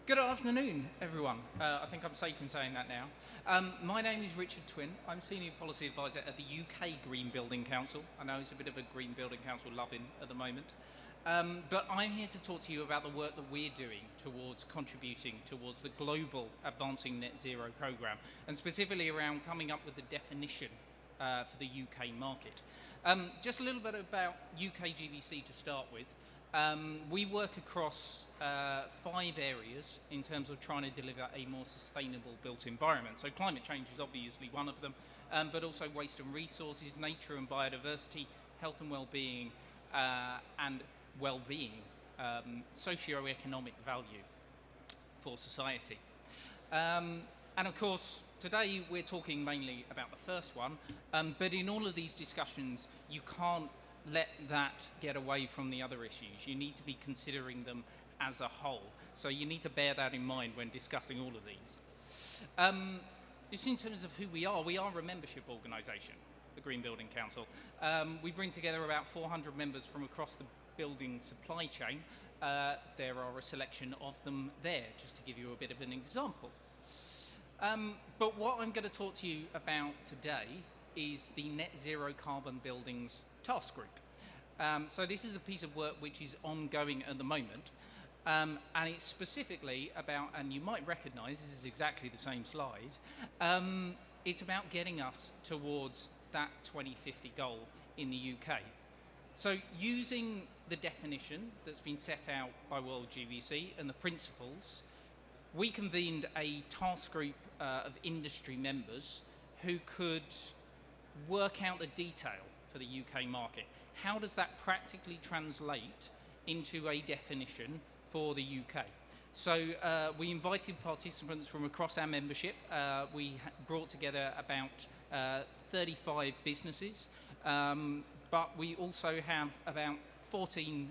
Good afternoon, everyone. I think I'm safe in saying that now. My name is Richard Twin. I'm Senior Policy Advisor at the UK Green Building Council. I know it's a bit of a Green Building Council loving at the moment. But I'm here to talk to you about the work that we're doing towards contributing towards the global Advancing Net Zero programme, and specifically around coming up with the definition for the UK market. Just a little bit about UKGBC to start with. We work across 5 areas in terms of trying to deliver a more sustainable built environment. So climate change is obviously one of them, but also waste and resources, nature and biodiversity, health and well-being, and well-being, socio-economic value for society. And of course, today we're talking mainly about the first one, but in all of these discussions, you can't let that get away from the other issues. You need to be considering them as a whole. So you need to bear that in mind when discussing all of these. Just in terms of who we are a membership organisation, the Green Building Council. We bring together about 400 members from across the building supply chain. There are a selection of them there, just to give you a bit of an example. But what I'm going to talk to you about today is the Net Zero Carbon Buildings Task Group. So this is a piece of work which is ongoing at the moment, and it's specifically about, and you might recognise this is exactly the same slide, it's about getting us towards that 2050 goal in the UK. So using the definition that's been set out by World GBC and the principles, we convened a task group of industry members who could work out the detail for the UK market. How does that practically translate into a definition for the UK? So we invited participants from across our membership. We brought together about 35 businesses, but we also have about 14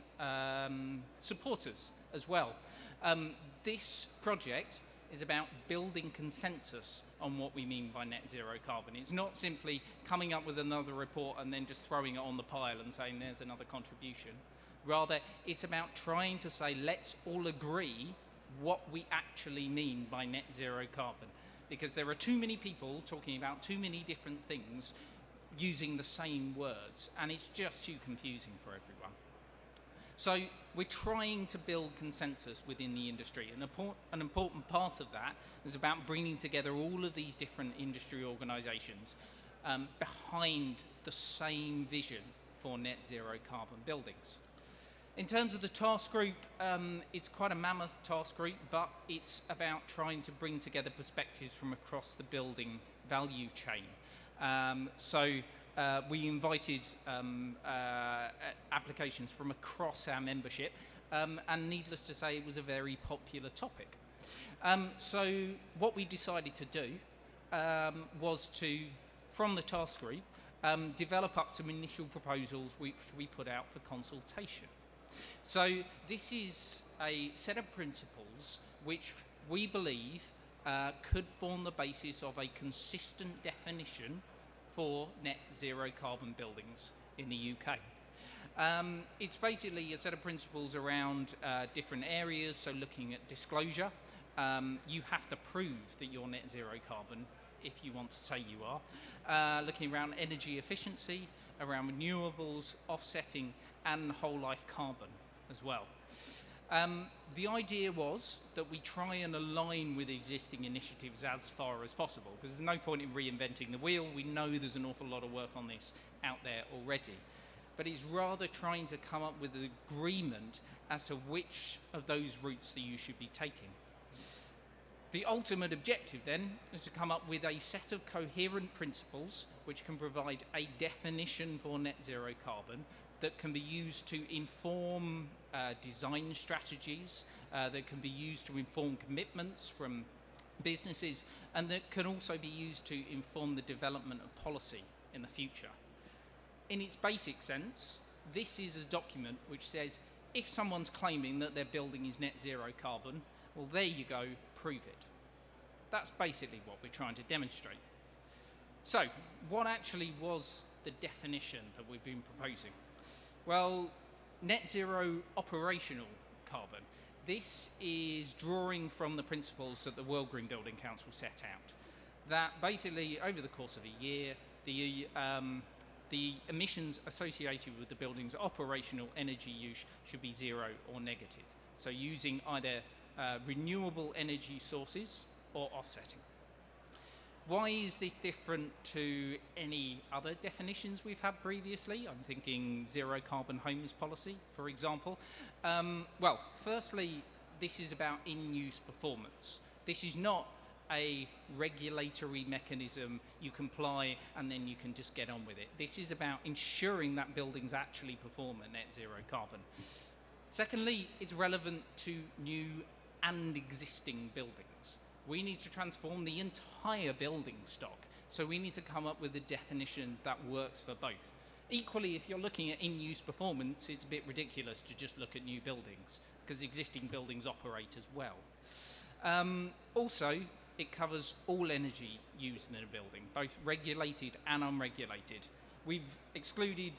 supporters as well. This project is about building consensus on what we mean by net zero carbon. It's not simply coming up with another report and then just throwing it on the pile and saying there's another contribution. Rather, it's about trying to say let's all agree what we actually mean by net zero carbon, because there are too many people talking about too many different things using the same words, and it's just too confusing for everyone. So we're trying to build consensus within the industry, and an important part of that is about bringing together all of these different industry organisations behind the same vision for net zero carbon buildings. In terms of the task group, it's quite a mammoth task group, but it's about trying to bring together perspectives from across the building value chain. We invited applications from across our membership, and needless to say, it was a very popular topic. So what we decided to do was to, from the task group, develop up some initial proposals which we put out for consultation. So this is a set of principles which we believe could form the basis of a consistent definition for net zero carbon buildings in the UK. It's basically a set of principles around different areas, so looking at disclosure. You have to prove that you're net zero carbon if you want to say you are. Looking around energy efficiency, around renewables, offsetting, and whole life carbon as well. The idea was that we try and align with existing initiatives as far as possible, because there's no point in reinventing the wheel. We know there's an awful lot of work on this out there already. But it's rather trying to come up with an agreement as to which of those routes that you should be taking. The ultimate objective then is to come up with a set of coherent principles which can provide a definition for net zero carbon that can be used to inform design strategies, that can be used to inform commitments from businesses, and that can also be used to inform the development of policy in the future. In its basic sense, this is a document which says if someone's claiming that their building is net zero carbon, well, there you go, prove it. That's basically what we're trying to demonstrate. So, what actually was the definition that we've been proposing? Well, net zero operational carbon This is drawing from the principles that the World Green Building Council set out. That basically, over the course of a year, the emissions associated with the building's operational energy use should be zero or negative. So using either renewable energy sources or offsetting. Why is this different to any other definitions we've had previously? I'm thinking zero carbon homes policy, for example. Well, firstly, this is about in-use performance. This is not a regulatory mechanism you comply and then you can just get on with it. This is about ensuring that buildings actually perform at net zero carbon. Secondly, it's relevant to new and existing buildings. We need to transform the entire building stock, so we need to come up with a definition that works for both. Equally, if you're looking at in-use performance, it's a bit ridiculous to just look at new buildings, because existing buildings operate as well. Also, it covers all energy used in a building, both regulated and unregulated. We've excluded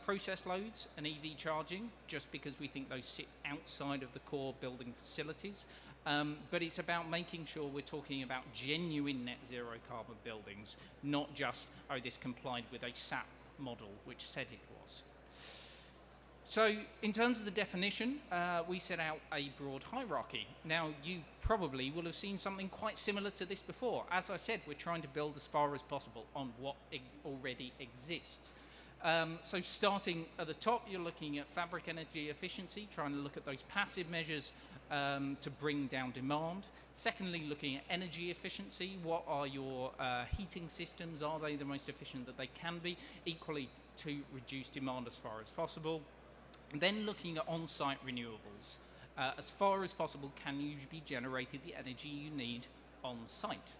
process loads and EV charging just because we think those sit outside of the core building facilities. But it's about making sure we're talking about genuine net zero carbon buildings, not just, oh, this complied with a SAP model which said it was. So in terms of the definition, we set out a broad hierarchy. Now, you probably will have seen something quite similar to this before. As I said, we're trying to build as far as possible on what already exists. So starting at the top, you're looking at fabric energy efficiency, trying to look at those passive measures to bring down demand. Secondly, looking at energy efficiency. What are your heating systems? Are they the most efficient that they can be? Equally, to reduce demand as far as possible. Then looking at on-site renewables. As far as possible, can you be generated the energy you need on-site?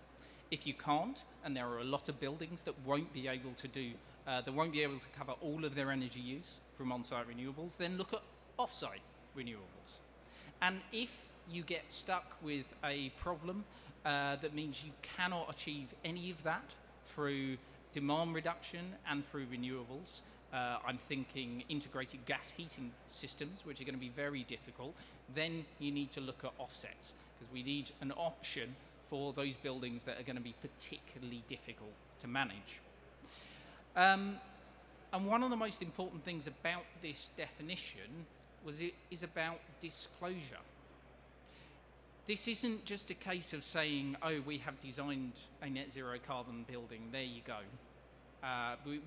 If you can't, and there are a lot of buildings that won't be able to do, that won't be able to cover all of their energy use from on-site renewables, then look at off-site renewables. And if you get stuck with a problem that means you cannot achieve any of that through demand reduction and through renewables, I'm thinking integrated gas heating systems, which are going to be very difficult, then you need to look at offsets, because we need an option for those buildings that are going to be particularly difficult to manage. And one of the most important things about this definition was it is about disclosure. This isn't just a case of saying, oh, we have designed a net zero carbon building, there you go.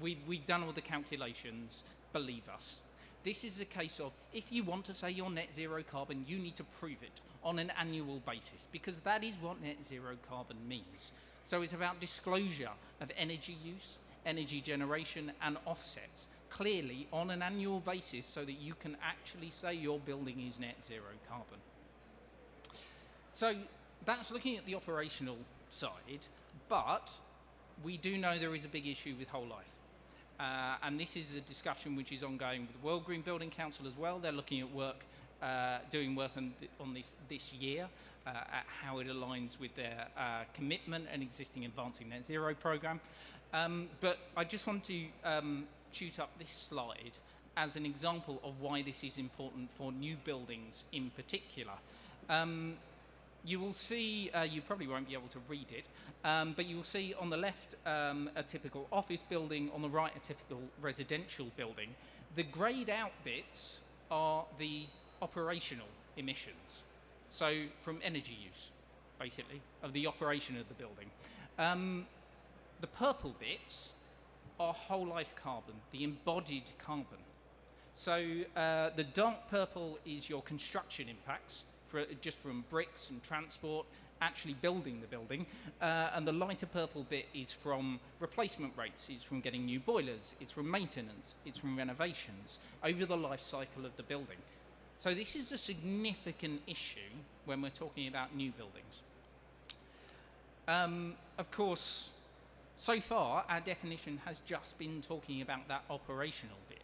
We've done all the calculations, believe us. This is a case of, if you want to say you're net zero carbon, you need to prove it on an annual basis, because that is what net zero carbon means. So it's about disclosure of energy use, energy generation and offsets, clearly on an annual basis, so that you can actually say your building is net zero carbon. So that's looking at the operational side, but we do know there is a big issue with whole life. And this is a discussion which is ongoing with the World Green Building Council as well. They're looking at work, doing work on this year, at how it aligns with their commitment and existing Advancing Net Zero programme. But I just want to shoot up this slide as an example of why this is important for new buildings in particular. You will see, you probably won't be able to read it, but you will see on the left a typical office building, on the right a typical residential building. The greyed out bits are the operational emissions, so from energy use, basically, of the operation of the building. The purple bits are whole life carbon, the embodied carbon. So the dark purple is your construction impacts, just from bricks and transport, actually building the building, and the lighter purple bit is from replacement rates, it's from getting new boilers, it's from maintenance, it's from renovations over the life cycle of the building. So this is a significant issue when we're talking about new buildings. Of course, so far our definition has just been talking about that operational bit,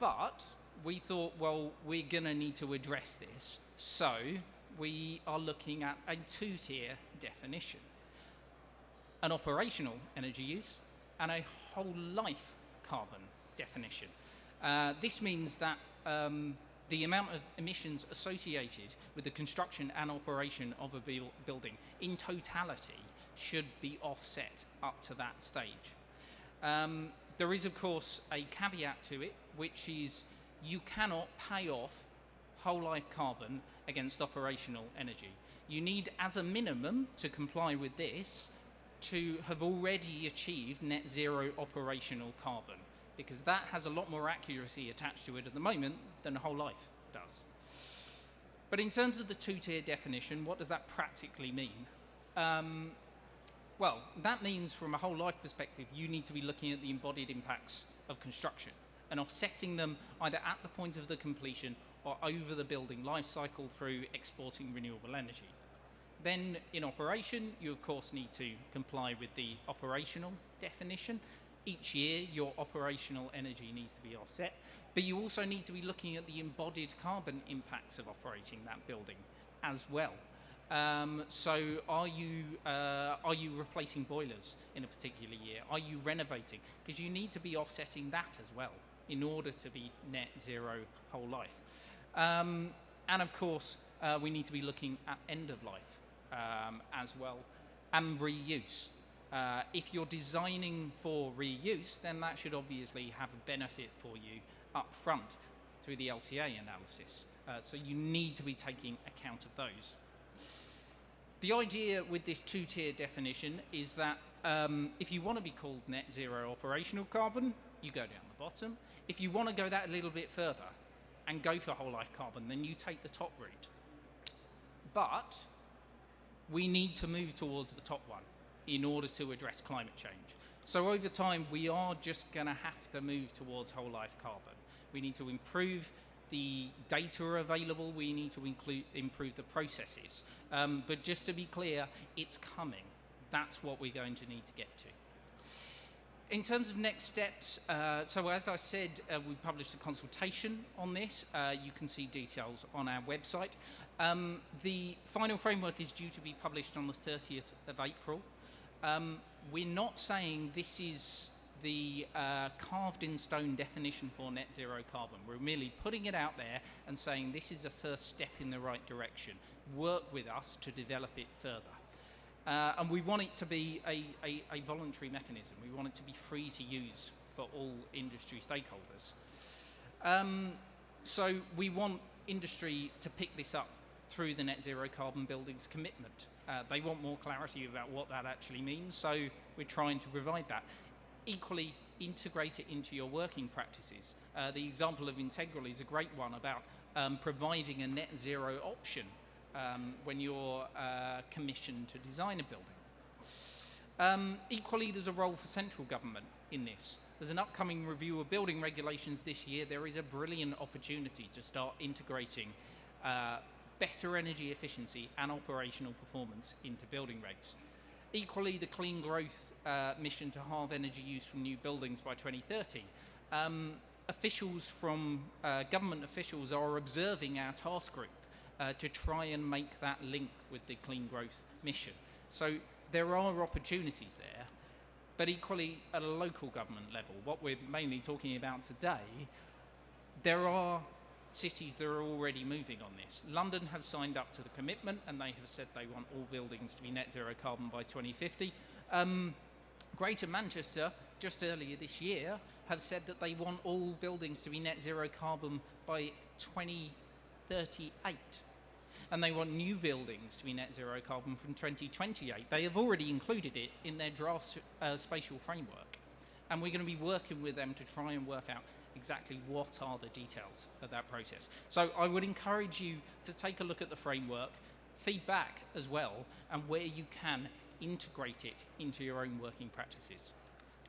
but we thought, well, we're going to need to address this, so we are looking at a two-tier definition. An operational energy use and a whole life carbon definition. This means that the amount of emissions associated with the construction and operation of a building in totality should be offset up to that stage. There is, of course, a caveat to it, which is you cannot pay off whole life carbon against operational energy. You need, as a minimum, to comply with this, to have already achieved net zero operational carbon, because that has a lot more accuracy attached to it at the moment than whole life does. But in terms of the two-tier definition, what does that practically mean? Well, that means from a whole life perspective, you need to be looking at the embodied impacts of construction and offsetting them either at the point of the completion or over the building life cycle through exporting renewable energy. Then in operation, you of course need to comply with the operational definition. Each year, your operational energy needs to be offset, but you also need to be looking at the embodied carbon impacts of operating that building as well. So are you replacing boilers in a particular year? Are you renovating? Because you need to be offsetting that as well in order to be net zero whole life. And of course, we need to be looking at end of life as well, and reuse. If you're designing for reuse, then that should obviously have a benefit for you up front through the LCA analysis. So you need to be taking account of those. The idea with this two-tier definition is that if you want to be called net zero operational carbon, you go down the bottom. If you want to go that a little bit further and go for whole life carbon, then you take the top route. But we need to move towards the top one in order to address climate change. So over time, we are just going to have to move towards whole life carbon. We need to improve the data available, we need to improve the processes. But just to be clear, it's coming. That's what we're going to need to get to. In terms of next steps, so as I said, we published a consultation on this. You can see details on our website. The final framework is due to be published on the 30th of April. We're not saying this is the carved in stone definition for net zero carbon. We're merely putting it out there and saying this is a first step in the right direction. Work with us to develop it further. And we want it to be a voluntary mechanism. We want it to be free to use for all industry stakeholders. So we want industry to pick this up through the net zero carbon buildings commitment. They want more clarity about what that actually means, so we're trying to provide that. Equally, integrate it into your working practices. The example of Integral is a great one about providing a net zero option when you're commissioned to design a building. Equally, there's a role for central government in this. There's an upcoming review of building regulations this year. There is a brilliant opportunity to start integrating better energy efficiency and operational performance into building regs. Equally, the clean growth mission to halve energy use from new buildings by 2030. Officials from government officials are observing our task group to try and make that link with the clean growth mission. So there are opportunities there, but equally at a local government level, what we're mainly talking about today, there are cities that are already moving on this. London have signed up to the commitment and they have said they want all buildings to be net zero carbon by 2050. Greater Manchester, just earlier this year, have said that they want all buildings to be net zero carbon by 2038. And they want new buildings to be net zero carbon from 2028. They have already included it in their draft spatial framework. And we're going to be working with them to try and work out exactly what are the details of that process. So I would encourage you to take a look at the framework, feedback as well, and where you can integrate it into your own working practices.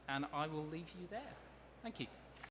And I will leave you there. Thank you.